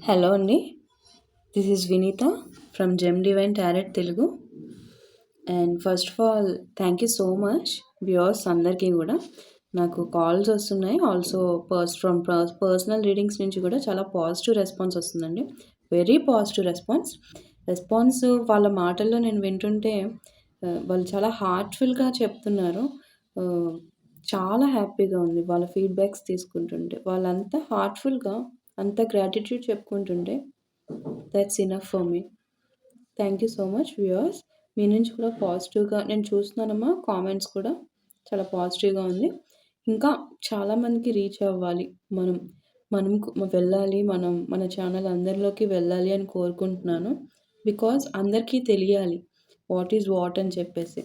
Hello అండి. This is Vineeta from Gem Divine Tarot Telugu. And first of all thank you so much viewers అందరికీ కూడా. నాకు calls వస్తున్నాయి, also from personal readings నుంచి కూడా చాలా పాజిటివ్ రెస్పాన్స్ వస్తుందండి. వెరీ పాజిటివ్ రెస్పాన్స్ వాళ్ళ మాటల్లో నేను వింటుంటే వాళ్ళు చాలా హార్ట్ఫుల్గా చెప్తున్నారు. చాలా హ్యాపీగా ఉంది వాళ్ళ ఫీడ్బ్యాక్స్ తీసుకుంటుంటే. వాళ్ళంతా హార్ట్ఫుల్గా అంత గ్రాటిట్యూడ్ చెప్పుకుంటుంటే that's enough for me. Thank you so much viewers. మీ నుంచి కూడా పాజిటివ్గా నేను చూస్తున్నానమ్మా, కామెంట్స్ కూడా చాలా పాజిటివ్గా ఉంది. ఇంకా చాలామందికి రీచ్ అవ్వాలి, మనం మనం వెళ్ళాలి, మన ఛానల్ అందరిలోకి వెళ్ళాలి అని కోరుకుంటున్నాను. బికాజ్ అందరికీ తెలియాలి వాట్ ఈజ్ వాట్ అని చెప్పేసి.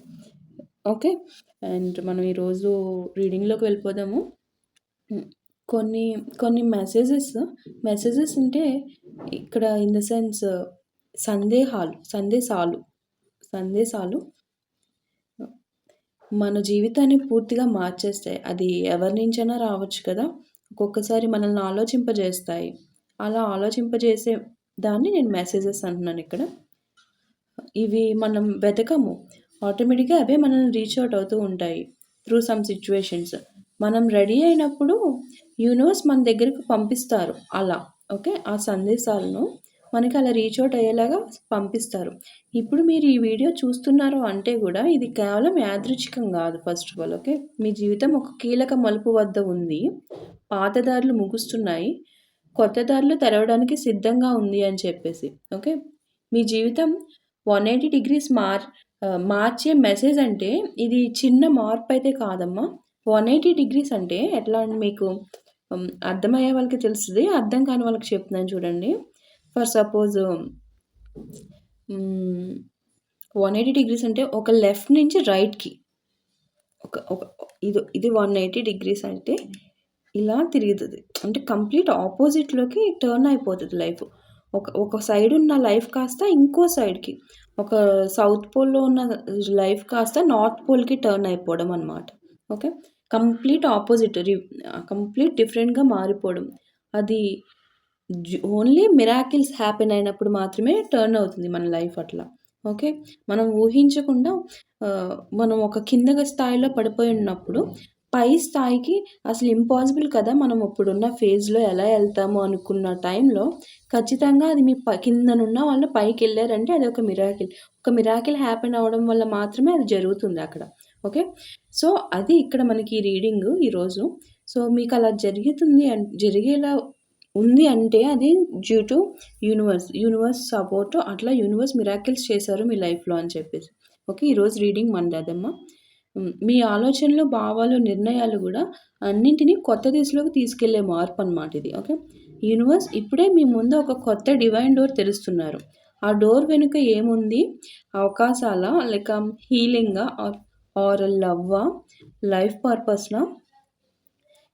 ఓకే, అండ్ మనం ఈరోజు రీడింగ్లోకి వెళ్ళిపోదాము. కొన్ని కొన్ని మెసేజెస్ అంటే ఇక్కడ ఇన్ ద సెన్స్ సందేశాలు మన జీవితాన్ని పూర్తిగా మార్చేస్తాయి. అది ఎవరి నుంచైనా రావచ్చు కదా. ఒక్కొక్కసారి మనల్ని ఆలోచింపజేస్తాయి. అలా ఆలోచింపజేసే దాన్ని నేను మెసేజెస్ అంటున్నాను ఇక్కడ. ఇవి మనం వెతకము, ఆటోమేటిక్గా అవే మనల్ని రీచ్ అవుట్ అవుతూ ఉంటాయి త్రూ సమ్ సిచ్యువేషన్స్. మనం రెడీ అయినప్పుడు యూనివర్స్ మన దగ్గరకు పంపిస్తారు అలా. ఓకే, ఆ సందేశాలను మనకి అలా రీచ్ అవుట్ అయ్యేలాగా పంపిస్తారు. ఇప్పుడు మీరు ఈ వీడియో చూస్తున్నారు అంటే కూడా ఇది కేవలం యాదృచ్ఛికం కాదు. ఫస్ట్ ఆఫ్ ఆల్ ఓకే, మీ జీవితం ఒక కీలక మలుపు వద్ద ఉంది. పాత దారులు ముగుస్తున్నాయి, కొత్త దారులు తెరవడానికి సిద్ధంగా ఉంది అని చెప్పేసి. ఓకే, మీ జీవితం 180 డిగ్రీస్ మార్చే మెసేజ్ అంటే ఇది చిన్న మార్పు అయితే కాదమ్మా. 180 డిగ్రీస్ అంటే ఎట్లా అని మీకు అర్థమయ్యే వాళ్ళకి తెలుస్తుంది, అర్థం కాని వాళ్ళకి చెప్తున్నాను చూడండి. ఫర్ సపోజ్ 180 డిగ్రీస్ అంటే ఒక లెఫ్ట్ నుంచి రైట్కి ఇది 180 డిగ్రీస్ అంటే ఇలా తిరుగుతుంది. అంటే కంప్లీట్ ఆపోజిట్లోకి టర్న్ అయిపోతుంది లైఫ్. ఒక సైడ్ ఉన్న లైఫ్ కాస్త ఇంకో సైడ్కి, ఒక సౌత్ పోల్లో ఉన్న లైఫ్ కాస్త నార్త్ పోల్కి టర్న్ అయిపోవడం అనమాట. ఓకే, కంప్లీట్ ఆపోజిట్, కంప్లీట్ డిఫరెంట్గా మారిపోవడం. అది ఓన్లీ మిరాకిల్స్ హ్యాపెన్ అయినప్పుడు మాత్రమే టర్న్ అవుతుంది మన లైఫ్ అట్లా. ఓకే, మనం ఊహించకుండా మనం ఒక కింద స్థాయిలో పడిపోయి ఉన్నప్పుడు పై స్థాయికి అసలు ఇంపాసిబుల్ కదా. మనం ఇప్పుడున్న ఫేజ్లో ఎలా వెళ్తామో అనుకున్న టైంలో ఖచ్చితంగా అది మీ కిందనున్న వాళ్ళు పైకి వెళ్ళారంటే అది ఒక మిరాకిల్ హ్యాపెన్ అవ్వడం వల్ల మాత్రమే అది జరుగుతుంది అక్కడ. ఓకే, సో అది ఇక్కడ మనకి రీడింగ్ ఈరోజు. సో మీకు అలా జరిగేలా ఉంది అంటే అది డ్యూ టు యూనివర్స్ సపోర్ట్. అట్లా యూనివర్స్ మిరాకిల్స్ చేశారు మీ లైఫ్లో అని చెప్పేసి. ఓకే, ఈరోజు రీడింగ్ మనది అదమ్మా. మీ ఆలోచనలు, భావాలు, నిర్ణయాలు కూడా అన్నింటినీ కొత్త దిశలోకి తీసుకెళ్లే మార్పు అనమాట ఇది. ఓకే, యూనివర్స్ ఇప్పుడే మీ ముందు ఒక కొత్త డివైన్ డోర్ తెరుస్తున్నారు. ఆ డోర్ వెనుక ఏముంది? అవకాశాల, లేక హీలింగా, ఆర్ లవ్వా, లైఫ్ పర్పస్నా?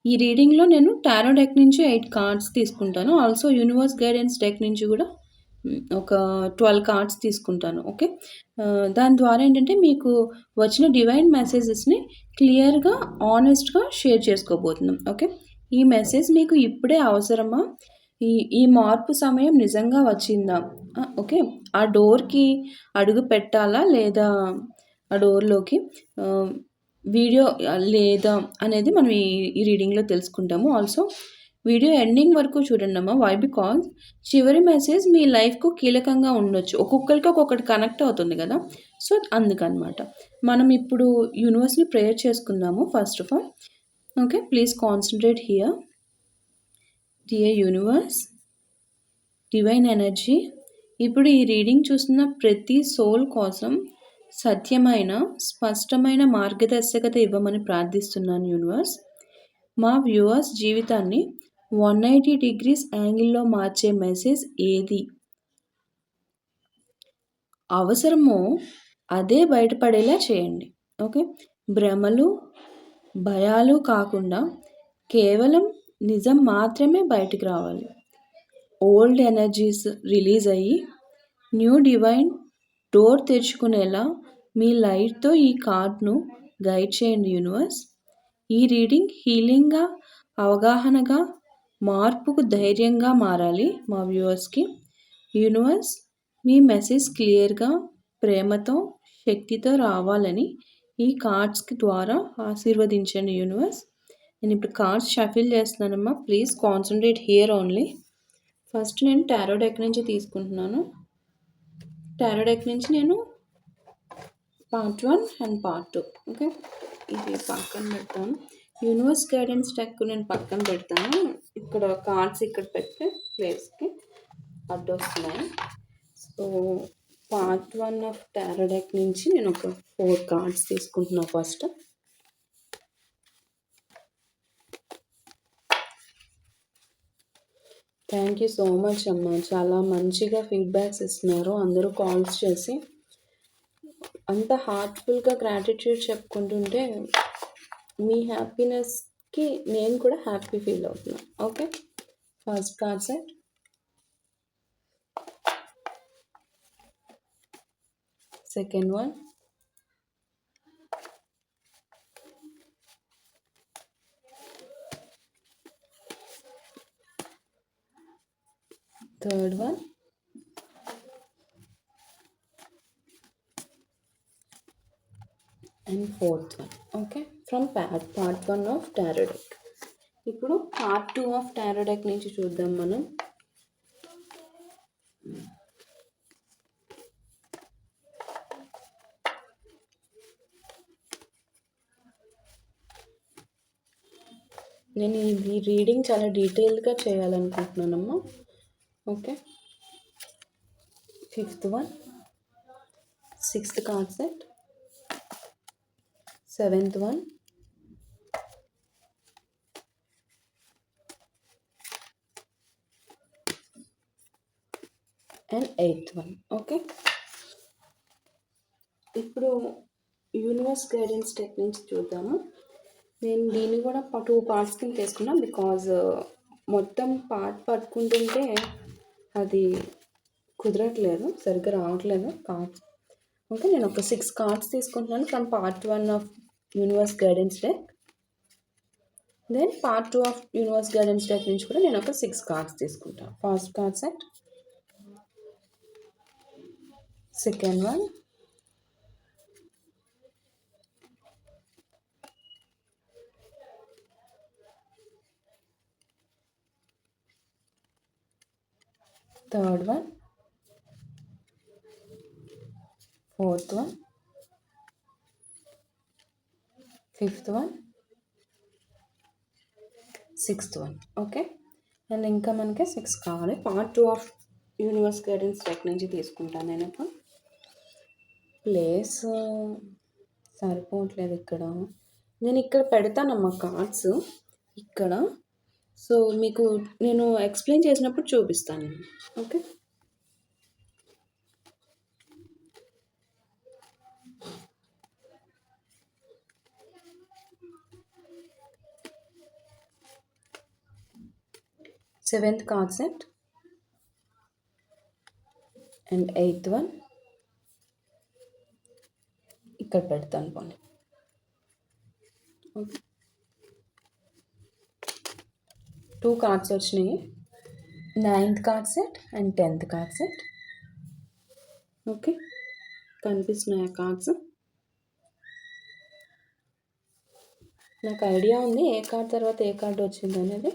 ఈ రీడింగ్లో నేను టారో డెక్ నుంచి 8 కార్డ్స్ తీసుకుంటాను. ఆల్సో యూనివర్స్ గైడెన్స్ డెక్ నుంచి కూడా ఒక 12 కార్డ్స్ తీసుకుంటాను. ఓకే, దాని ద్వారా ఏంటంటే మీకు వచ్చిన డివైన్ మెసేజెస్ని క్లియర్గా, ఆనెస్ట్గా షేర్ చేసుకోబోతున్నాం. ఓకే, ఈ మెసేజ్ మీకు ఇప్పుడే అవసరమా? ఈ మార్పు సమయం నిజంగా వచ్చిందా? ఓకే, ఆ డోర్కి అడుగు పెట్టాలా లేదా, ఆ డోర్లోకి వీడియో లేదా అనేది మనం ఈ రీడింగ్లో తెలుసుకుంటాము. ఆల్సో వీడియో ఎండింగ్ వరకు చూడండి అమ్మా. వై? బికాజ్ చివరి మెసేజ్ మీ లైఫ్కు కీలకంగా ఉండొచ్చు. ఒక్కొక్కరికి ఒక్కొక్కటి కనెక్ట్ అవుతుంది కదా. సో అందుకనమాట మనం ఇప్పుడు యూనివర్స్ని ప్రేయర్ చేసుకుందాము. First of all okay, please concentrate here. Dear universe, divine energy, ఇప్పుడు ఈ రీడింగ్ చూస్తున్న ప్రతి సోల్ కోసం సత్యమైన, స్పష్టమైన మార్గదర్శకత ఇవ్వమని ప్రార్థిస్తున్నాను యూనివర్స్. మా వ్యూవర్స్ జీవితాన్ని 180 డిగ్రీస్ యాంగిల్లో మార్చే మెసేజ్ ఏది అవసరమో అదే బయటపడేలా చేయండి. ఓకే, భ్రమలు, భయాలు కాకుండా కేవలం నిజం మాత్రమే బయటికి రావాలి. ఓల్డ్ ఎనర్జీస్ రిలీజ్ అయ్యి న్యూ డివైన్ డోర్ తెరుచుకునేలా మీ లైట్తో ఈ కార్డ్ను గైడ్ చేయండి యూనివర్స్. ఈ రీడింగ్ హీలింగ్గా, అవగాహనగా మార్పుకు ధైర్యంగా మారాలి మా వ్యూవర్స్కి. యూనివర్స్ మీ మెసేజ్ క్లియర్గా, ప్రేమతో, శక్తితో రావాలని ఈ కార్డ్స్కి ద్వారా ఆశీర్వదించండి యూనివర్స్. నేను ఇప్పుడు కార్డ్స్ షఫిల్ చేస్తున్నానమ్మా. Please concentrate here only. First నేను టారో డెక్ నుంచి తీసుకుంటున్నాను. టారో డెక్ నుంచి నేను పార్ట్ 1 అండ్ పార్ట్ 2. ఓకే, ఇది పక్కన పెడతాను. యూనివర్స్ గైడెన్స్ డెక్ నేను పక్కన పెడతాను. ఇక్కడ కార్డ్స్ ఇక్కడ పెట్టే ప్లేస్కి అడ్డొస్తున్నాయి. So part 1 of tarot deck నుంచి నేను ఒక 4 కార్డ్స్ తీసుకుంటున్నాను first. Thank you so much అమ్మ. చాలా మంచిగా ఫీడ్బ్యాక్స్ ఇస్తున్నారు అందరూ కాల్స్ చేసి. అంత హార్ట్ఫుల్గా గ్రాటిట్యూడ్ చెప్పుకుంటుంటే మీ హ్యాపీనెస్కి నేను కూడా హ్యాపీ ఫీల్ అవుతున్నాను. Okay, first card set. Second one. Third one. And fourth one. Okay, from part 1 of tarot deck. ఇప్పుడు పార్ట్ 2 ఆఫ్ టారో డెక్ నుంచి చూద్దాం మనం. నేను ఈ రీడింగ్ చాలా డీటెయిల్గా చేయాలనుకుంటున్నానమ్మా. Okay, fifth one, sixth card set, seventh one, and eighth one. Okay, ఇప్పుడు యూనివర్స్ గైడెన్స్ డెక్ నుంచి చూద్దాము. నేను దీన్ని కూడా 2 పార్ట్స్ కింద తీసుకున్నాను. బికాజ్ మొత్తం పార్ట్ పట్టుకుంటుంటే అది కుదరట్లేదు, సరిగ్గా రావట్లేదు కార్డ్స్. ఓకే, నేను ఒక 6 కార్డ్స్ తీసుకుంటున్నాను from part 1 of universe guidance deck. Then part 2 of universe guidance deck నుంచి కూడా నేను ఒక 6 కార్డ్స్ తీసుకుంటాను. First card set, second one, third one, fourth one, fifth one, sixth one. Okay, and ఇంకా మనకి 6 కావాలి. Part 2 of universe guidance deck నుంచి తీసుకుంటాను నేను. ఇప్పుడు ప్లేస్ సరిపోవట్లేదు ఇక్కడ. నేను ఇక్కడ పెడతానమ్మా కార్డ్స్ ఇక్కడ. సో మీకు నేను ఎక్స్ప్లెయిన్ చేసినప్పుడు చూపిస్తాను. Okay, seventh card set and eighth one ఇక్కడ పెడతాను పోనీ. ఓకే, 2 కార్డ్స్ వచ్చినాయి. 9th card set and 10th card set. Okay, కనిపిస్తున్నాయి కార్డ్స్. నాకు ఐడియా ఉంది ఏ కార్డ్ తర్వాత ఏ కార్డు వచ్చింది అనేది.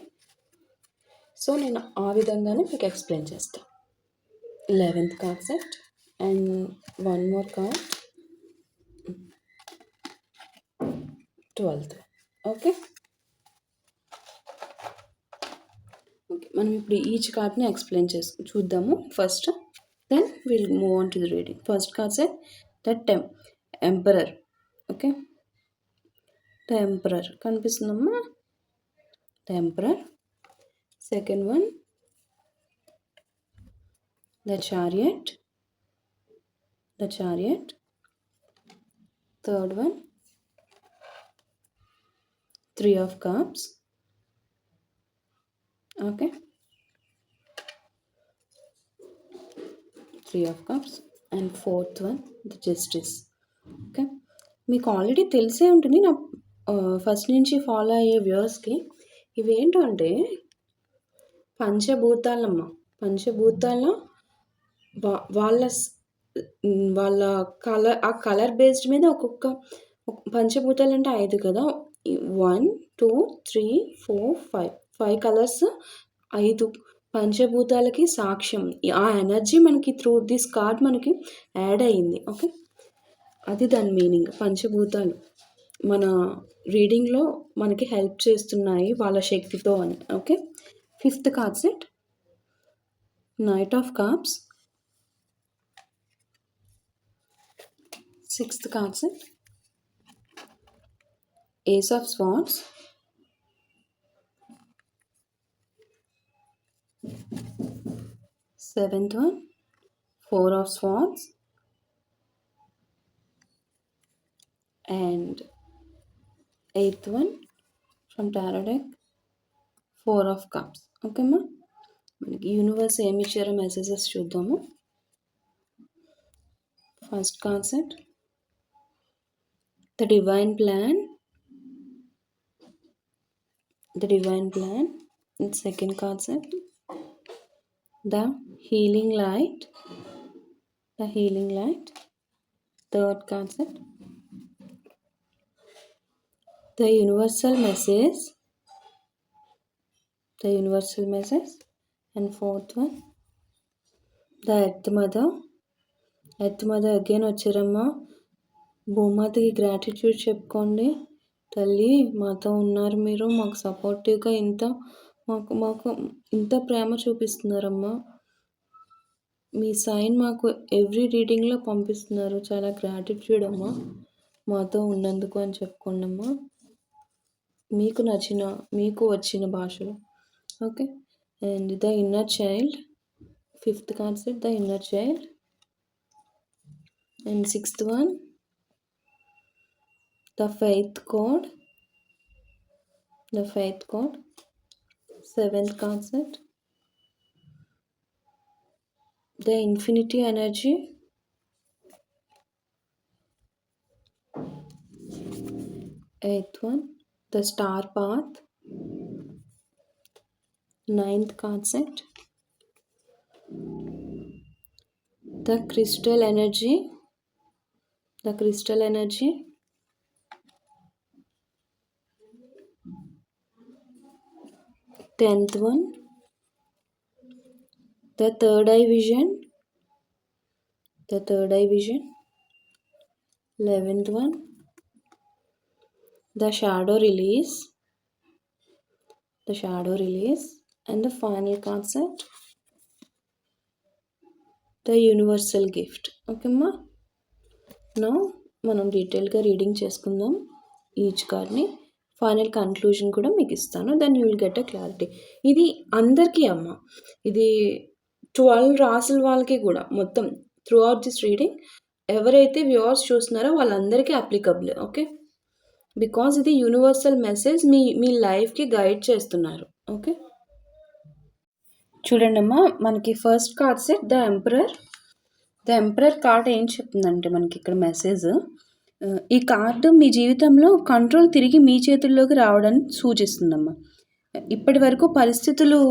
సో నేను ఆ విధంగానే మీకు ఎక్స్ప్లెయిన్ చేస్తాను. 11th card set and 1 more card, 12th. Okay, okay, మనం ఇప్పుడు ఈచ్ కార్డ్ని ఎక్స్ప్లెయిన్ చూద్దాము first. Then will move on to the reading. First card set the emperor. Okay, the emperor కనిపిస్తుందమ్మా, the emperor. Second one, the chariot. Third one, 3 of cups. Okay, 3 of cups. And fourth one, the justice. Okay, మీకు already తెలిసే ఉంటుంది నా first నుంచి follow అయ్యే వ్యూవర్స్కి. ఇవేంటంటే పంచభూతాలమ్మ. పంచభూతాల వాళ్ళ వాళ్ళ ఆ కలర్ బేస్డ్ మీద ఒక్కొక్క పంచభూతాలంటే 5 కదా! 1, 2, 3, 4, 5 5 కలర్స్ 5 పంచభూతాలకి సాక్ష్యం. ఆ ఎనర్జీ మనకి త్రూ దిస్ కార్డ్ మనకి యాడ్ అయింది. ఓకే. అది దాని మీనింగ్. పంచభూతాలు మన రీడింగ్‌లో మనకి హెల్ప్ చేస్తున్నాయి వాళ్ళ శక్తితో అని. Okay. 5th card set knight of cups. 6th card set ace of swords. 7th one 4 of swords. And 8th one from tarot deck 4 of cups. Okay అమ్మా. మనకి యూనివర్స్ ఏమి ఇచ్చారో మెసేజెస్ చూద్దాము. First concept the divine plan. Second concept the healing light. Third concept the universal message. And fourth one the earth mother. Again వచ్చారమ్మా. భూమాతకి gratitude చెప్పుకోండి. తల్లి మాతో ఉన్నారు, మీరు మాకు సపోర్టివ్గా మాకు ఇంత ప్రేమ చూపిస్తున్నారమ్మా. మీ సైన్ మాకు ఎవ్రీ రీడింగ్లో పంపిస్తున్నారు. చాలా గ్రాటిట్యూడ్ అమ్మా మాతో ఉన్నందుకు అని చెప్పుకోండి అమ్మా, మీకు వచ్చిన భాషలో. Okay. And the inner child. 5th concept the inner child. And 6th one the faith code. 7th concept the infinity energy. 8th one the star path. 9th concept the crystal energy. 10th one the third eye vision. 11th one the shadow release. And the final concept the universal gift. Okay ma. Now మనం డీటెయిల్గా reading చేసుకుందాం each కార్డ్ని. Final conclusion కూడా మీకు ఇస్తాను. Then you will get a clarity. ఇది అందరికీ అమ్మ, ఇది 12 రాసుల వాళ్ళకి కూడా మొత్తం త్రూ అవుట్ దిస్ రీడింగ్ ఎవరైతే వ్యూవర్స్ చూస్తున్నారో వాళ్ళందరికీ అప్లికబుల్. ఓకే. బికాజ్ ఇది యూనివర్సల్ మెసేజ్ మీ లైఫ్కి గైడ్ చేస్తున్నారు. ఓకే. చూడండి అమ్మా, మనకి first card set the emperor card ఏం చెప్తుందంటే మనకి ఇక్కడ మెసేజ్, ఈ కార్డు మీ జీవితంలో కంట్రోల్ తిరిగి మీ చేతుల్లోకి రావడాన్ని సూచిస్తుందమ్మా. ఇప్పటి వరకు పరిస్థితులు,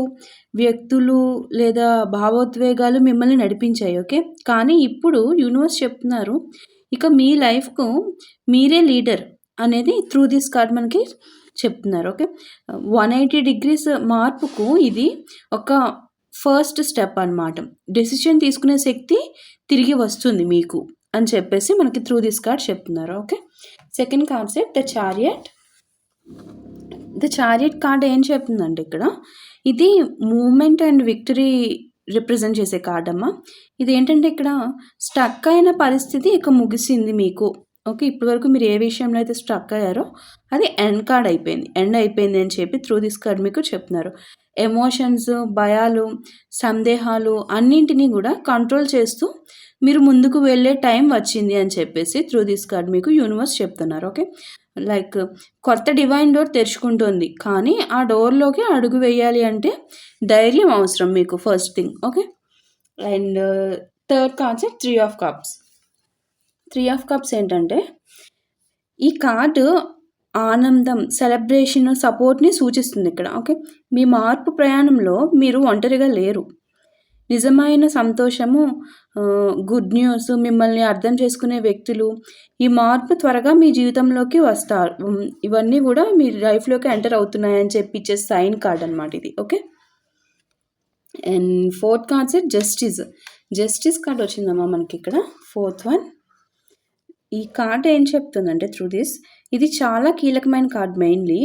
వ్యక్తులు లేదా భావోద్వేగాలు మిమ్మల్ని నడిపించాయి. ఓకే. కానీ ఇప్పుడు యూనివర్స్ చెప్తున్నారు, ఇక మీ లైఫ్కు మీరే లీడర్ అనేది త్రూ దిస్ కార్డ్ మనకి చెప్తున్నారు. ఓకే. 180 degrees మార్పుకు ఇది ఒక ఫస్ట్ స్టెప్ అన్నమాట. డెసిషన్ తీసుకునే శక్తి తిరిగి వస్తుంది మీకు అని చెప్పేసి మనకి త్రూ దిస్ కార్డ్ చెప్తున్నారు. Okay. Second concept the chariot card ఏం చెప్తుందంటే ఇక్కడ ఇది మూమెంట్ అండ్ విక్టరీ రిప్రజెంట్ చేసే కార్డ్ అమ్మా. ఇది ఏంటంటే ఇక్కడ స్టక్ అయిన పరిస్థితి ఇక ముగిసింది మీకు. ఓకే. ఇప్పటివరకు మీరు ఏ విషయంలో అయితే స్ట్రక్ అయ్యారో అది ఎండ్ అయిపోయింది అని చెప్పి త్రూ దిస్ కార్డ్ మీకు చెప్తున్నారు. ఎమోషన్స్, భయాలు, సందేహాలు అన్నింటినీ కూడా కంట్రోల్ చేస్తూ మీరు ముందుకు వెళ్ళే టైం వచ్చింది అని చెప్పేసి త్రూ దిస్ కార్డ్ మీకు యూనివర్స్ చెప్తున్నారు. ఓకే. లైక్ కొత్త డివైన్ డోర్ తెరుచుకుంటుంది, కానీ ఆ డోర్లోకి అడుగు వేయాలి అంటే ధైర్యం అవసరం మీకు, first thing. Okay. And third concept 3 of cups. 3 of cups ఏంటంటే ఈ కార్డు ఆనందం, సెలబ్రేషన్, సపోర్ట్‌ని సూచిస్తుంది ఇక్కడ. ఓకే. మీ మార్పు ప్రయాణంలో మీరు ఒంటరిగా లేరు. నిజమైన సంతోషము, గుడ్ న్యూస్, మిమ్మల్ని అర్థం చేసుకునే వ్యక్తులు, ఈ మార్పు త్వరగా మీ జీవితంలోకి వస్తారు. ఇవన్నీ గూడా మీ లైఫ్‌లోకి ఎంటర్ అవుతున్నాయని చెప్పి ఇచ్చే సైన్ కార్డ్ అనమాట ఇది. Okay. And fourth card set justice. Justice card వచ్చిందమ్మా మనకిక్కడ ఫోర్త్ వన్. ఈ కార్డ్ ఏం చెప్తుందంటే త్రూ దిస్, ఇది చాలా కీలకమైన కార్డ్. మెయిన్లీ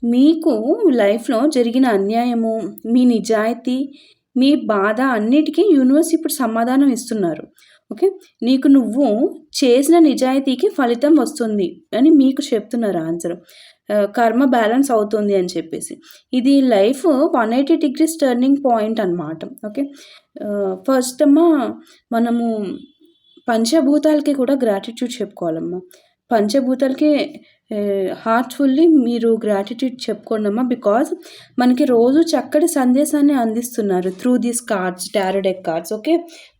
మీకు లైఫ్‌లో జరిగిన అన్యాయము, మీ నిజాయితీ, మీ బాధ అన్నిటికీ యూనివర్స్ ఇప్పుడు సమాధానం ఇస్తున్నారు. ఓకే. నువ్వు చేసిన నిజాయితీకి ఫలితం వస్తుంది అని మీకు చెప్తున్నారు ఆన్సర్. కర్మ బ్యాలెన్స్ అవుతుంది అని చెప్పేసి. ఇది లైఫ్ 180 డిగ్రీస్ టర్నింగ్ పాయింట్ అనమాట. ఓకే. ఫస్ట్ మనము పంచభూతాలకి కూడా గ్రాటిట్యూడ్ చెప్పుకోవాలమ్మా. పంచభూతాలకి హార్ట్‌ఫుల్లీ మీరు గ్రాటిట్యూడ్ చెప్పుకోండమ్మా. బికాజ్ మనకి రోజు చక్కటి సందేశాన్ని అందిస్తున్నారు through these cards, tarot deck cards. Okay.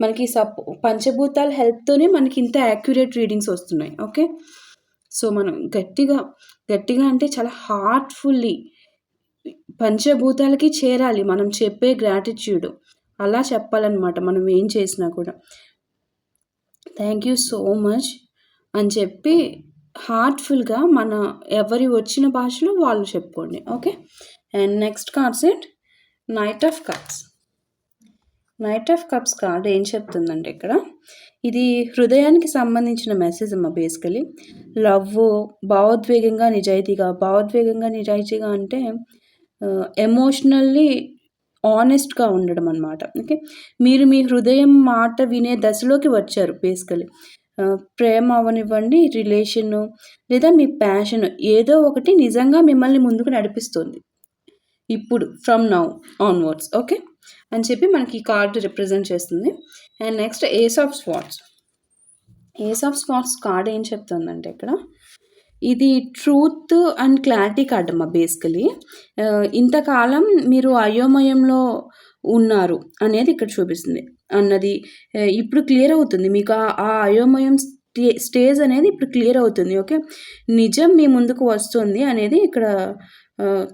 మనకి పంచభూతాల హెల్ప్‌తోనే మనకి ఇంత యాక్యురేట్ రీడింగ్స్ వస్తున్నాయి. ఓకే. సో, మనం గట్టిగా అంటే చాలా హార్ట్‌ఫుల్లీ పంచభూతాలకి చేరాలి మనం చెప్పే గ్రాటిట్యూడ్. అలా చెప్పాలన్నమాట మనం ఏం చేసినా కూడా. థ్యాంక్ యూ సో మచ్ అని చెప్పి హార్ట్‌ఫుల్‌గా ఎవరి వచ్చిన భాషలో వాళ్ళు చెప్పుకోండి. Okay. And next card set knight of cups. Night of cups card ఏం చెప్తుందంటే ఇక్కడ, ఇది హృదయానికి సంబంధించిన మెసేజ్ అమ్మ. బేసికలీ భావోద్వేగంగా నిజాయితీగా అంటే ఎమోషనల్లీ ఆనెస్ట్‌గా ఉండడం అనమాట. ఓకే. మీరు మీ హృదయం మాట వినే దశలోకి వచ్చారు బేసికలీ. ప్రేమ అవ్వనివ్వండి, రిలేషను లేదా మీ ప్యాషన్ ఏదో ఒకటి నిజంగా మిమ్మల్ని ముందుకు నడిపిస్తుంది ఇప్పుడు, ఫ్రమ్ నౌ ఆన్వర్డ్స్. ఓకే అని చెప్పి మనకి ఈ కార్డు రిప్రజెంట్ చేస్తుంది. And next ace of swords. Ace of swords card ఏం చెప్తుందంటే ఇక్కడ, ఇది ట్రూత్ అండ్ క్లారిటీ కార్డ్ అమ్మా. బేసికలీ ఇంతకాలం మీరు అయోమయంలో ఉన్నారు అనేది ఇక్కడ చూపిస్తుంది అన్నది ఇప్పుడు క్లియర్ అవుతుంది. మీకు ఆ అయోమయం స్టేజ్ అనేది ఇప్పుడు క్లియర్ అవుతుంది. ఓకే. నిజం మీ ముందుకు వస్తుంది అనేది ఇక్కడ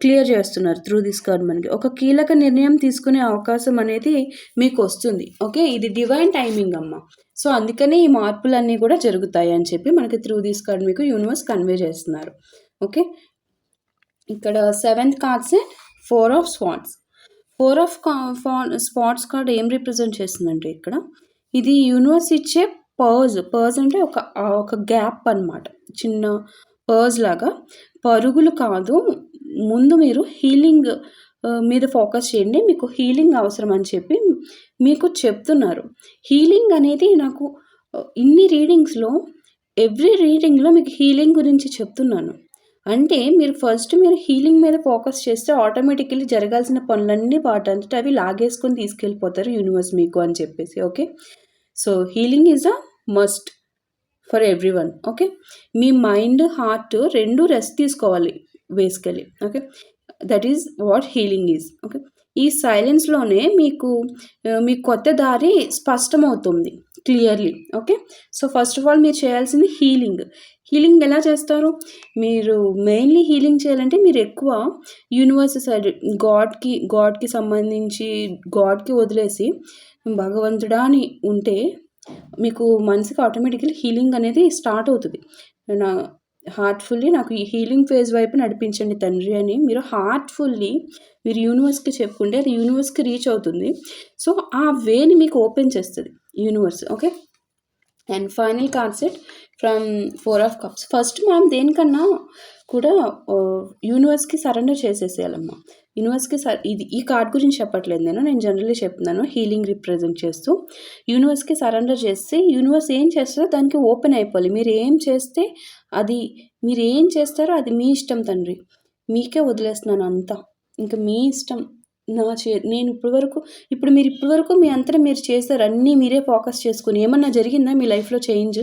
క్లియర్ చేస్తున్నారు త్రూ దిస్ కార్డ్ మనకి. ఒక కీలక నిర్ణయం తీసుకునే అవకాశం అనేది మీకు వస్తుంది. ఓకే. ఇది డివైన్ టైమింగ్ అమ్మ. సో, అందుకనే ఈ మార్పులన్నీ కూడా జరుగుతాయి అని చెప్పి మనకి త్రూ దిస్ కార్డ్ మీకు యూనివర్స్ కన్వే చేస్తున్నారు. ఓకే. ఇక్కడ 7th card set 4 of swords. 4 of spots card ఏం రిప్రజెంట్ చేస్తుందంటే ఇక్కడ, ఇది యూనివర్స్ ఇచ్చే పర్జ్ అంటే ఒక గ్యాప్ అనమాట. చిన్న పర్జ్ లాగా. పరుగులు కాదు, ముందు మీరు హీలింగ్ మీద ఫోకస్ చేయండి, మీకు హీలింగ్ అవసరం అని చెప్పి మీకు చెప్తున్నారు. హీలింగ్ అనేది నాకు ఇన్ని రీడింగ్స్లో ఎవ్రీ రీడింగ్లో మీకు హీలింగ్ గురించి చెప్తున్నాను. అంటే మీరు హీలింగ్ మీద ఫోకస్ చేస్తే ఆటోమేటికల్లీ జరగాల్సిన పనులన్నీ వాటంతట అవి లాగేసుకొని తీసుకెళ్ళిపోతారు యూనివర్స్ మీకు అని చెప్పేసి. Okay. So, healing is a must for everyone. Okay. Me mind, heart రెండు రెస్ట్ తీసుకోవాలి basically. Okay. That is what healing is. Okay. ఈ సైలెన్స్లోనే మీకు మీ కొత్త దారి స్పష్టమవుతుంది clearly. Okay. So, first of all మీరు చేయాల్సింది హీలింగ్ ఎలా చేస్తారు? మీరు మెయిన్లీ హీలింగ్ చేయాలంటే మీరు ఎక్కువ యూనివర్స్ సైడ్ గాడ్కి సంబంధించి గాడ్కి వదిలేసి భగవంతుడా అని ఉంటే మీకు మనసుకి ఆటోమేటికల్లీ హీలింగ్ అనేది స్టార్ట్ అవుతుంది. హార్ట్‌ఫుల్లీ నాకు ఈ హీలింగ్ ఫేజ్ వైపు నడిపించండి తండ్రి అని మీరు హార్ట్‌ఫుల్లీ మీరు యూనివర్స్‌కి చెప్పుకుంటే అది యూనివర్స్‌కి రీచ్ అవుతుంది. సో, ఆ వేని మీకు ఓపెన్ చేస్తుంది universe. Okay. And final card set from 4 of cups. First మనం దేనికన్నా కూడా యూనివర్స్‌కి సరెండర్ చేసేసేయాలమ్మా. యూనివర్స్‌కి ఈ కార్డ్ గురించి చెప్పట్లేదు నేను జనరల్లీ చెప్తున్నాను. హీలింగ్ రిప్రజెంట్ చేస్తూ యూనివర్స్‌కి సరెండర్ చేస్తే యూనివర్స్ ఏం చేస్తారో దానికి ఓపెన్ అయిపోవాలి. మీరు ఏం చేస్తారో అది మీ ఇష్టం తండ్రి. మీకే వదిలేస్తున్నాను అంతా. ఇంకా మీ ఇష్టం. నేను ఇప్పటి వరకు మీ అంతటా మీరు చేశారు. అన్నీ మీరే ఫోకస్ చేసుకొని ఏమన్నా జరిగిందా మీ లైఫ్లో చేంజ్?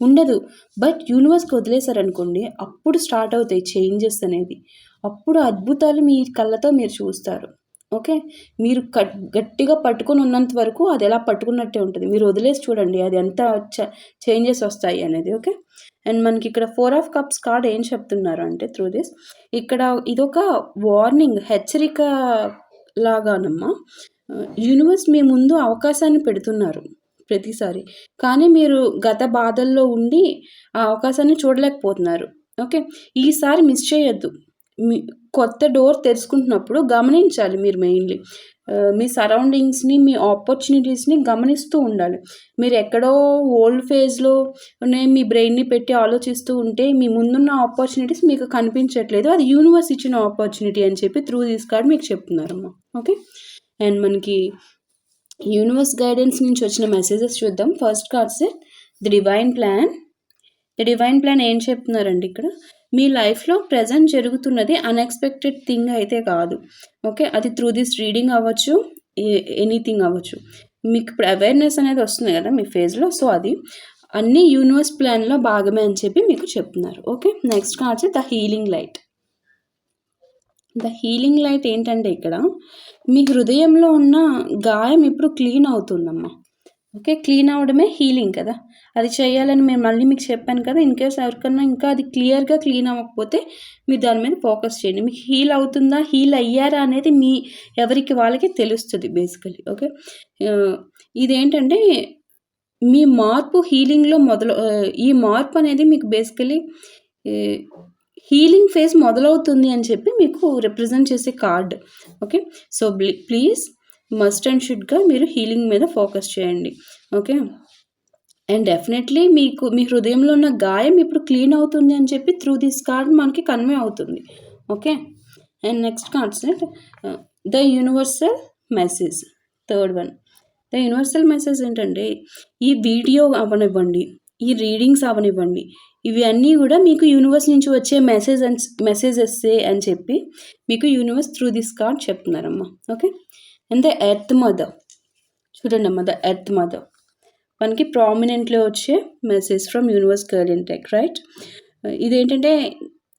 ఉండదు. బట్ యూనివర్స్‌కి వదిలేశారనుకోండి, అప్పుడు స్టార్ట్ అవుతాయి చేంజెస్ అనేది. అప్పుడు అద్భుతాలు మీ కళ్ళతో మీరు చూస్తారు. ఓకే. మీరు గట్టిగా పట్టుకొని ఉన్నంత వరకు అది ఎలా పట్టుకున్నట్టే ఉంటుంది. మీరు వదిలేసి చూడండి అది ఎంత చేంజెస్ వస్తాయి అనేది. ఓకే. అండ్ మనకి ఇక్కడ 4 ఆఫ్ కప్స్ కార్డ్ ఏం చెప్తున్నారు అంటే త్రూ దిస్ ఇక్కడ ఇదొక వార్నింగ్, హెచ్చరిక లాగానమ్మా. యూనివర్స్ మీ ముందు అవకాశాన్ని పెడుతున్నారు ప్రతిసారి. కానీ మీరు గత బాధల్లో ఉండి ఆ అవకాశాన్ని చూడలేకపోతున్నారు. ఓకే. ఈసారి మిస్ చేయొద్దు. కొత్త డోర్ తెరుచుకుంటున్నప్పుడు గమనించాలి మీరు మెయిన్లీ. మీ సరౌండింగ్స్ని, మీ ఆపర్చునిటీస్ని గమనిస్తూ ఉండాలి. మీరు ఎక్కడో ఓల్డ్ ఫేజ్లోనే మీ బ్రెయిన్ని పెట్టి ఆలోచిస్తూ ఉంటే మీ ముందున్న ఆపర్చునిటీస్ మీకు కనిపించట్లేదు. అది యూనివర్స్ ఇచ్చిన ఆపర్చునిటీ అని చెప్పి త్రూ దిస్ కార్డ్ మీకు చెప్తున్నారమ్మా. ఓకే. అండ్ మనకి యూనివర్స్ గైడెన్స్ నుంచి వచ్చిన మెసేజెస్ చూద్దాం. First card set the divine plan. The divine plan ఏం చెప్తున్నారండి ఇక్కడ, మీ లైఫ్లో ప్రజెంట్ జరుగుతున్నది అన్ఎక్స్పెక్టెడ్ థింగ్ అయితే కాదు. ఓకే. అది త్రూ దిస్ రీడింగ్ అవ్వచ్చు, ఎనీథింగ్ అవ్వచ్చు. మీకు ఇప్పుడు అవేర్నెస్ అనేది వస్తుంది కదా మీ ఫేజ్లో. సో అది అన్ని యూనివర్స్ ప్లాన్లో భాగమే అని చెప్పి మీకు చెప్తున్నారు. Okay. Next cards the healing light. The healing light ఏంటంటే ఇక్కడ మీ హృదయంలో ఉన్న గాయం ఇప్పుడు క్లీన్ అవుతుందమ్మా. ఓకే. క్లీన్ అవ్వడమే హీలింగ్ కదా. అది చేయాలని మేము మళ్ళీ మీకు చెప్పాను కదా. ఇన్ కేస్ ఎవరికన్నా ఇంకా అది క్లియర్గా క్లీన్ అవ్వకపోతే మీరు దాని మీద ఫోకస్ చేయండి. మీకు హీల్ అవుతుందా, హీల్ అయ్యారా అనేది మీ ఎవరికి వాళ్ళకి తెలుస్తుంది బేసికలీ. ఓకే. ఇదేంటంటే మీ మార్పు హీలింగ్లో ఈ మార్పు అనేది మీకు బేసికలీ హీలింగ్ ఫేజ్ మొదలవుతుంది అని చెప్పి మీకు రిప్రజెంట్ చేసే card. Okay. So please must and షుడ్గా మీరు హీలింగ్ మీద ఫోకస్ చేయండి. ఓకే. అండ్ డెఫినెట్లీ మీకు మీ హృదయంలో ఉన్న గాయం ఇప్పుడు క్లీన్ అవుతుంది అని చెప్పి త్రూ దిస్ కార్డ్ మనకి కన్వే అవుతుంది. Okay. And next card set the universal message. Third one. The universal message ఏంటంటే ఈ వీడియో అవనివ్వండి, ఈ రీడింగ్స్ అవనివ్వండి, ఇవి అన్నీ కూడా మీకు యూనివర్స్ నుంచి వచ్చే మెసేజెస్సే అని చెప్పి మీకు యూనివర్స్ త్రూ దిస్ కార్డ్ చెప్తున్నారమ్మా. Okay. And the earth mother. చూడండి అమ్మా, ద ఎర్త్ మదర్ మనకి ప్రామినెంట్లో వచ్చే message from universe guidance deck, right. ఇదేంటంటే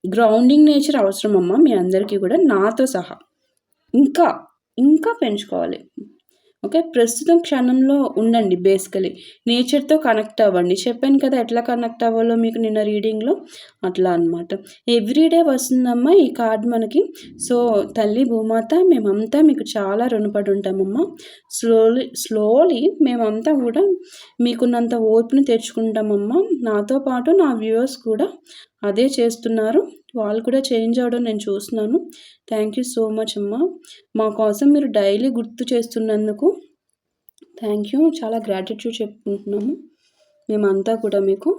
గ్రౌండింగ్ నేచర్ అవసరం అమ్మా మీ అందరికీ కూడా, నాతో సహా ఇంకా పెంచుకోవాలి. ఓకే. ప్రస్తుతం క్షణంలో ఉండండి. బేసికలీ నేచర్తో కనెక్ట్ అవ్వండి. చెప్పాను కదా ఎట్లా కనెక్ట్ అవ్వాలో మీకు నిన్న రీడింగ్లో, అట్లా అనమాట. ఎవ్రీడే వస్తుందమ్మా ఈ కార్డ్ మనకి. సో తల్లి భూమాత మేమంతా మీకు చాలా రుణపడి ఉంటామమ్మా. స్లోలీ మేమంతా కూడా మీకున్నంత ఓర్పుని తెచ్చుకుంటామమ్మా. నాతో పాటు నా వ్యూవర్స్ కూడా అదే చేస్తున్నారు. వాళ్ళు కూడా చేంజ్ అవ్వడం నేను చూస్తున్నాను. థ్యాంక్ యూ సో మచ్ అమ్మా. మా కోసం మీరు డైలీ గుర్తు చేస్తున్నందుకు థ్యాంక్ యూ. చాలా గ్రాటిట్యూడ్ చెప్పుకుంటున్నాము మేమంతా కూడా మీకు.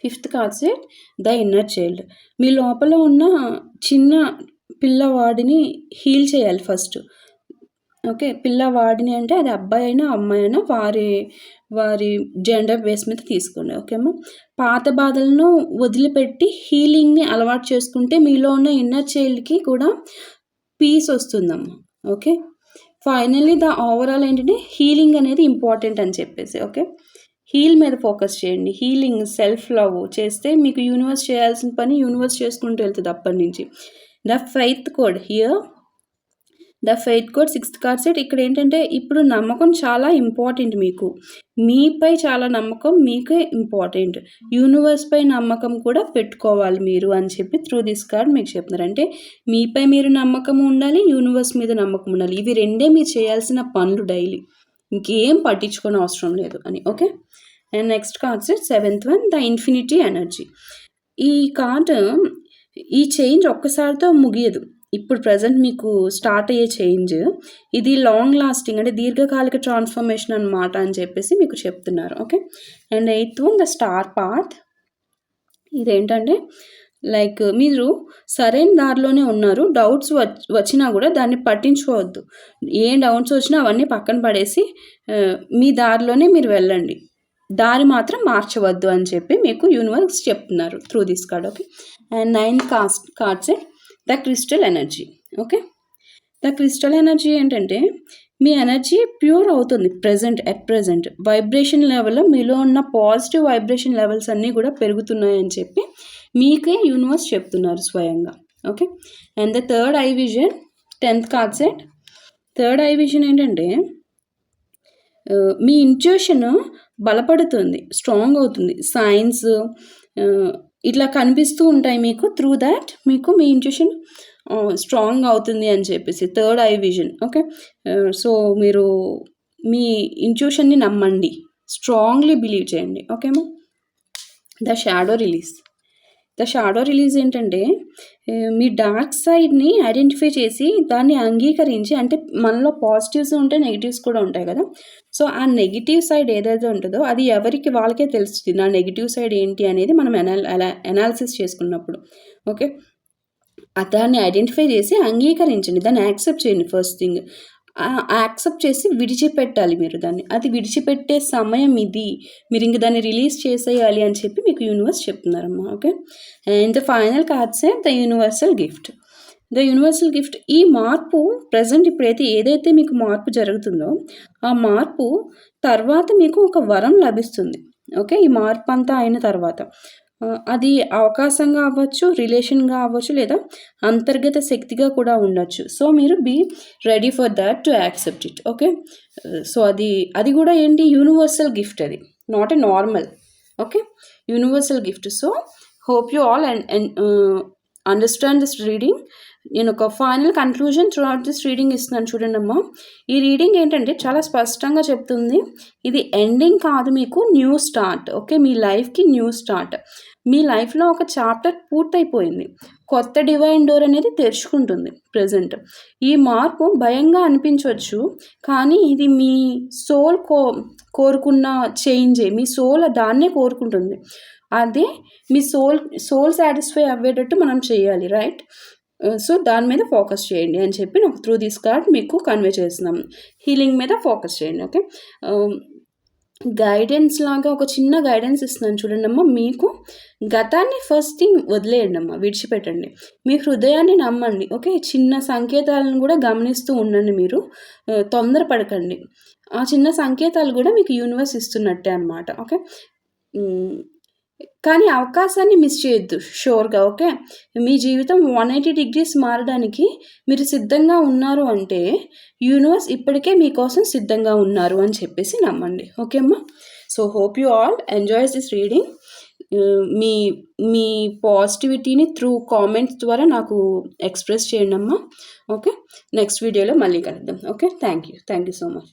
Fifth card set the inner child. మీ లోపల ఉన్న చిన్న పిల్లవాడిని హీల్ చేయాలి ఫస్ట్. ఓకే. పిల్లవాడిని అంటే అది అబ్బాయి అయినా అమ్మాయి అయినా వారి జెండర్ బేస్ మీద తీసుకోండి. ఓకే అమ్మా. పాత బాధలను వదిలిపెట్టి హీలింగ్ని అలవాటు చేసుకుంటే మీలో ఉన్న ఇన్నర్ చైల్డ్కి కూడా పీస్ వస్తుందమ్మా. ఓకే. ఫైనల్లీ ద ఓవరాల్ ఏంటంటే హీలింగ్ అనేది ఇంపార్టెంట్ అని చెప్పేసి. ఓకే. హీల్ మీద ఫోకస్ చేయండి. హీలింగ్, సెల్ఫ్ లవ్ చేస్తే మీకు యూనివర్స్ చేయాల్సిన పని యూనివర్స్ చేసుకుంటూ వెళ్తుంది అప్పటి నుంచి. The faith code here. The faith code sixth card set. ఇక్కడ ఏంటంటే ఇప్పుడు నమ్మకం చాలా ఇంపార్టెంట్ మీకు. మీపై చాలా నమ్మకం మీకే ఇంపార్టెంట్. యూనివర్స్ పై నమ్మకం కూడా పెట్టుకోవాలి మీరు అని చెప్పి త్రూ దిస్ కార్డ్ మీకు చెప్తున్నారు. అంటే మీపై మీరు నమ్మకం ఉండాలి, యూనివర్స్ మీద నమ్మకం ఉండాలి. ఇవి రెండే మీరు చేయాల్సిన పనులు డైలీ. ఇంకేం పట్టించుకోని అవసరం లేదు అని. Okay. And next card set seventh one the infinity energy. ఈ కార్డ్ ఈ చేంజ్ ఒక్కసారితో ముగియదు. ఇప్పుడు ప్రజెంట్ మీకు స్టార్ట్ అయ్యే చేంజ్ ఇది లాంగ్ లాస్టింగ్, అంటే దీర్ఘకాలిక ట్రాన్స్ఫర్మేషన్ అనమాట అని చెప్పేసి మీకు చెప్తున్నారు. Okay. And eighth one the star path. ఇదేంటంటే లైక్ మీరు సరైన దారిలోనే ఉన్నారు. డౌట్స్ వచ్చినా కూడా దాన్ని పట్టించుకోవద్దు. ఏ డౌట్స్ వచ్చినా అవన్నీ పక్కన పడేసి మీ దారిలోనే మీరు వెళ్ళండి. దారి మాత్రం మార్చవద్దు అని చెప్పి మీకు యూనివర్స్ చెప్తున్నారు through this card. Okay. And ninth card set the crystal energy. Okay. The crystal energy ఏంటంటే మీ ఎనర్జీ ప్యూర్ అవుతుంది అట్ ప్రజెంట్ వైబ్రేషన్ లెవెల్లో మీలో ఉన్న పాజిటివ్ వైబ్రేషన్ లెవెల్స్ అన్నీ కూడా పెరుగుతున్నాయని చెప్పి మీకే యూనివర్స్ చెప్తున్నారు స్వయంగా. Okay. And the third eye vision 10th card set. Third eye vision ఏంటంటే మీ ఇంట్యూషన్ బలపడుతుంది, స్ట్రాంగ్ అవుతుంది. సైన్స్ ఇట్లా కనిపిస్తూ ఉంటాయి మీకు. త్రూ దాట్ మీకు మీ ఇంట్యూషన్ స్ట్రాంగ్ అవుతుంది అని చెప్పేసి third eye vision. Okay, so మీరు మీ ఇంట్యూషన్ని నమ్మండి, స్ట్రాంగ్లీ బిలీవ్ చేయండి. ఓకేమా. ద షాడో రిలీజ్ ఏంటంటే మీ డార్క్ సైడ్ని ఐడెంటిఫై చేసి దాన్ని అంగీకరించి, అంటే మనలో పాజిటివ్స్ ఉంటాయి, నెగిటివ్స్ కూడా ఉంటాయి కదా. సో ఆ నెగిటివ్ సైడ్ ఏదైతే ఉంటుందో అది ఎవరికి వాళ్ళకే తెలుస్తుంది, నా నెగిటివ్ సైడ్ ఏంటి అనేది మనం అనాలిసిస్ చేసుకున్నప్పుడు. ఓకే, దాన్ని ఐడెంటిఫై చేసి అంగీకరించండి, దాన్ని యాక్సెప్ట్ చేయండి. ఫస్ట్ థింగ్ యాక్సెప్ట్ చేసి విడిచిపెట్టాలి మీరు దాన్ని. అది విడిచిపెట్టే సమయం ఇది, మీరు ఇంక దాన్ని రిలీజ్ చేసేయాలి అని చెప్పి మీకు యూనివర్స్ చెప్తున్నారమ్మా. ఓకే, అండ్ ద ఫైనల్ కార్డ్సే ద యూనివర్సల్ గిఫ్ట్. ఈ మార్పు ప్రజెంట్ ఇప్పుడైతే ఏదైతే మీకు మార్పు జరుగుతుందో ఆ మార్పు తర్వాత మీకు ఒక వరం లభిస్తుంది. ఓకే, ఈ మార్పు అంతా అయిన తర్వాత అది అవకాశంగా అవ్వచ్చు, రిలేషన్గా అవ్వచ్చు, లేదా అంతర్గత శక్తిగా కూడా ఉండొచ్చు. సో మీరు be ready for that to accept it. Okay, so అది కూడా ఏంటి, యూనివర్సల్ గిఫ్ట్, అది not a normal. Okay, universal gift. So hope you all and understand this reading. నేను ఒక final conclusion throughout this reading ఇస్తున్నాను చూడండి అమ్మా. ఈ రీడింగ్ ఏంటంటే చాలా స్పష్టంగా చెప్తుంది, ఇది ఎండింగ్ కాదు, మీకు న్యూ స్టార్ట్. ఓకే, మీ లైఫ్కి న్యూ స్టార్ట్. మీ లైఫ్లో ఒక చాప్టర్ పూర్తయిపోయింది, కొత్త డివైన్ డోర్ అనేది తెరుచుకుంటుంది ప్రజెంట్. ఈ మార్పు భయంగా అనిపించవచ్చు, కానీ ఇది మీ సోల్ కోరుకున్న చేంజే. మీ సోల్ దాన్నే కోరుకుంటుంది. అదే మీ సోల్ సాటిస్ఫై అవ్వేటట్టు మనం చేయాలి, రైట్? సో దాని మీద ఫోకస్ చేయండి అని చెప్పి నాకు త్రూ దిస్ కార్డ్ మీకు కన్వే చేస్తున్నాం. హీలింగ్ మీద ఫోకస్ చేయండి. ఓకే, గైడెన్స్ లాగా ఒక చిన్న గైడెన్స్ ఇస్తున్నాను చూడండి అమ్మ. మీకు గతాన్ని ఫస్ట్ థింగ్ వదిలేయండి అమ్మ, విడిచిపెట్టండి. మీ హృదయాన్ని నమ్మండి. ఓకే, చిన్న సంకేతాలను కూడా గమనిస్తూ ఉండండి. మీరు తొందరపడకండి. ఆ చిన్న సంకేతాలు కూడా మీకు యూనివర్స్ ఇస్తున్నట్టే అనమాట. ఓకే, కానీ అవకాశాన్ని మిస్ చేయొద్దు షూర్గా. ఓకే, మీ జీవితం 180 degrees మారడానికి మీరు సిద్ధంగా ఉన్నారు అంటే యూనివర్స్ ఇప్పటికే మీకోసం సిద్ధంగా ఉన్నారు అని చెప్పేసి నమ్మండి. ఓకే అమ్మా. So hope you all enjoys this reading. మీ పాజిటివిటీని త్రూ కామెంట్స్ ద్వారా నాకు ఎక్స్ప్రెస్ చేయండి అమ్మా. ఓకే, నెక్స్ట్ వీడియోలో మళ్ళీ కలుద్దాం. Okay, thank you so much.